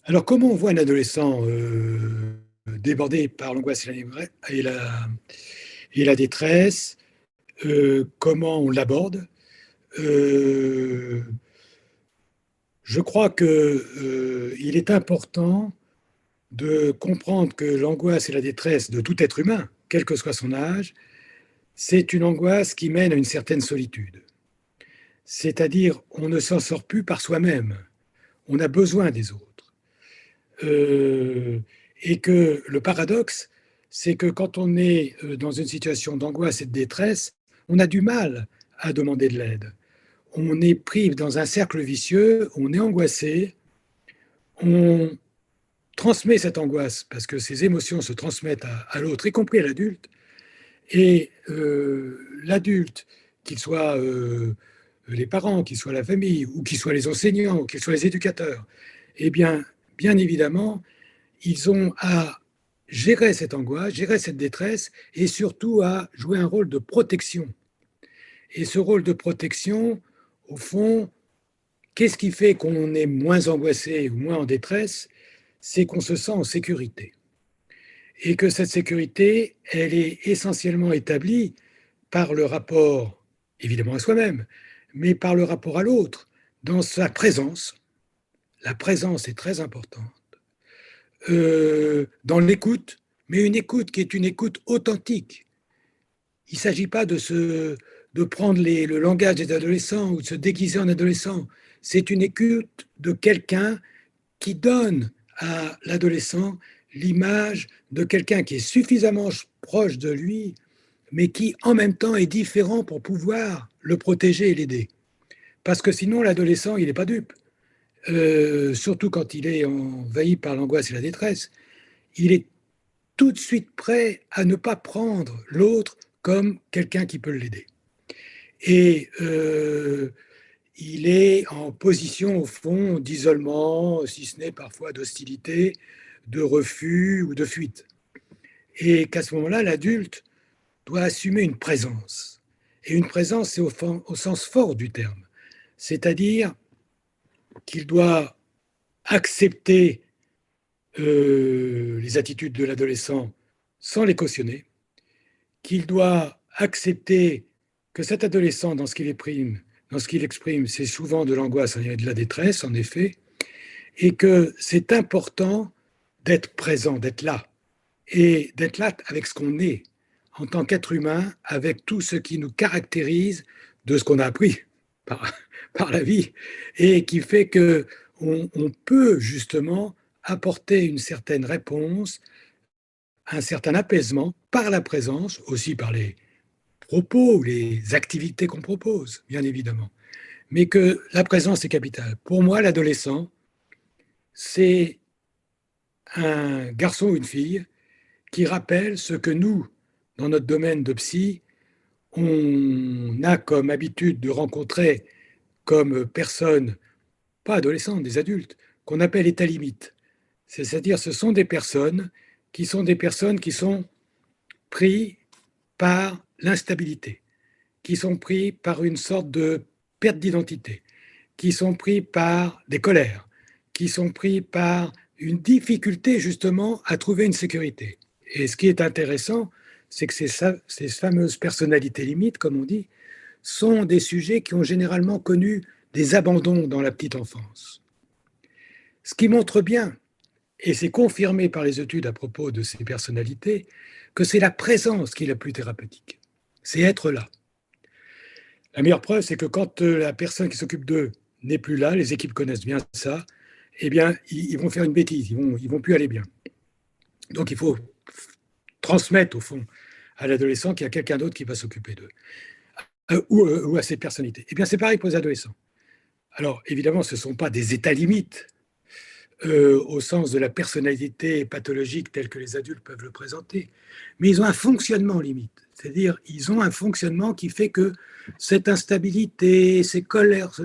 Alors, comment on voit un adolescent débordé par l'angoisse et la détresse? Comment on l'aborde? Euh, je crois que, il est important de comprendre que l'angoisse et la détresse de tout être humain, quel que soit son âge, c'est une angoisse qui mène à une certaine solitude. C'est-à-dire, on ne s'en sort plus par soi-même. On a besoin des autres. Euh, et que le paradoxe, c'est que quand on est dans une situation d'angoisse et de détresse, on a du mal à demander de l'aide. On est pris dans un cercle vicieux, on est angoissé, on transmet cette angoisse parce que ces émotions se transmettent à l'autre, y compris à l'adulte, et l'adulte, qu'il soit les parents, qu'il soit la famille, ou qu'il soit les enseignants, ou qu'il soit les éducateurs, eh bien, bien évidemment, ils ont à gérer cette angoisse, gérer cette détresse et surtout à jouer un rôle de protection. Et ce rôle de protection, au fond, qu'est-ce qui fait qu'on est moins angoissé ou moins en détresse? C'est qu'on se sent en sécurité. Et que cette sécurité, elle est essentiellement établie par le rapport, évidemment à soi-même, mais par le rapport à l'autre, dans sa présence. La présence est très importante. Dans l'écoute, mais une écoute qui est une écoute authentique. Il ne s'agit pas de prendre le langage des adolescents ou de se déguiser en adolescent. C'est une écoute de quelqu'un qui donne à l'adolescent l'image de quelqu'un qui est suffisamment proche de lui, mais qui en même temps est différent pour pouvoir le protéger et l'aider. Parce que sinon, l'adolescent, il n'est pas dupe. Surtout quand il est envahi par l'angoisse et la détresse. Il est tout de suite prêt à ne pas prendre l'autre comme quelqu'un qui peut l'aider. Et il est en position, au fond, d'isolement, si ce n'est parfois d'hostilité, de refus ou de fuite. Et qu'à ce moment-là, l'adulte doit assumer une présence. Et une présence, c'est au sens fort du terme. C'est-à-dire qu'il doit accepter les attitudes de l'adolescent sans les cautionner, qu'il doit accepter que cet adolescent, dans ce qu'il exprime, c'est souvent de l'angoisse et de la détresse, en effet, et que c'est important d'être présent, d'être là, et d'être là avec ce qu'on est, en tant qu'être humain, avec tout ce qui nous caractérise de ce qu'on a appris par, par la vie, et qui fait que on peut justement apporter une certaine réponse, un certain apaisement par la présence, aussi par les propos ou les activités qu'on propose, bien évidemment. Mais que la présence est capitale. Pour moi, l'adolescent, c'est un garçon ou une fille qui rappelle ce que nous, dans notre domaine de psy, on a comme habitude de rencontrer comme personnes, pas adolescentes, des adultes, qu'on appelle état limite. C'est-à-dire, ce sont des personnes qui sont pris par l'instabilité, qui sont pris par une sorte de perte d'identité, qui sont pris par des colères, qui sont pris par une difficulté justement à trouver une sécurité. Et ce qui est intéressant, c'est que ces fameuses personnalités limites, comme on dit, sont des sujets qui ont généralement connu des abandons dans la petite enfance. Ce qui montre bien, et c'est confirmé par les études à propos de ces personnalités, que c'est la présence qui est la plus thérapeutique. C'est être là. La meilleure preuve, c'est que quand la personne qui s'occupe d'eux n'est plus là, les équipes connaissent bien ça, eh bien, ils vont faire une bêtise, ils vont plus aller bien. Donc, il faut transmettre, au fond, à l'adolescent qu'il y a quelqu'un d'autre qui va s'occuper d'eux, ou à ces personnalités. Eh bien, c'est pareil pour les adolescents. Alors, évidemment, ce ne sont pas des états limites au sens de la personnalité pathologique telle que les adultes peuvent le présenter, mais ils ont un fonctionnement limite. C'est-à-dire, ils ont un fonctionnement qui fait que cette instabilité, ces colères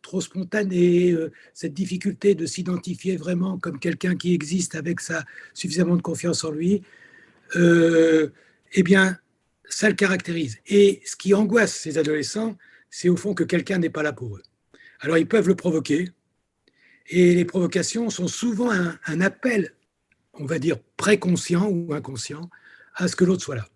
trop spontanées, cette difficulté de s'identifier vraiment comme quelqu'un qui existe avec suffisamment de confiance en lui, eh bien, ça le caractérise. Et ce qui angoisse ces adolescents, c'est au fond que quelqu'un n'est pas là pour eux. Alors, ils peuvent le provoquer, Et les provocations sont souvent un appel, on va dire préconscient ou inconscient, à ce que l'autre soit là.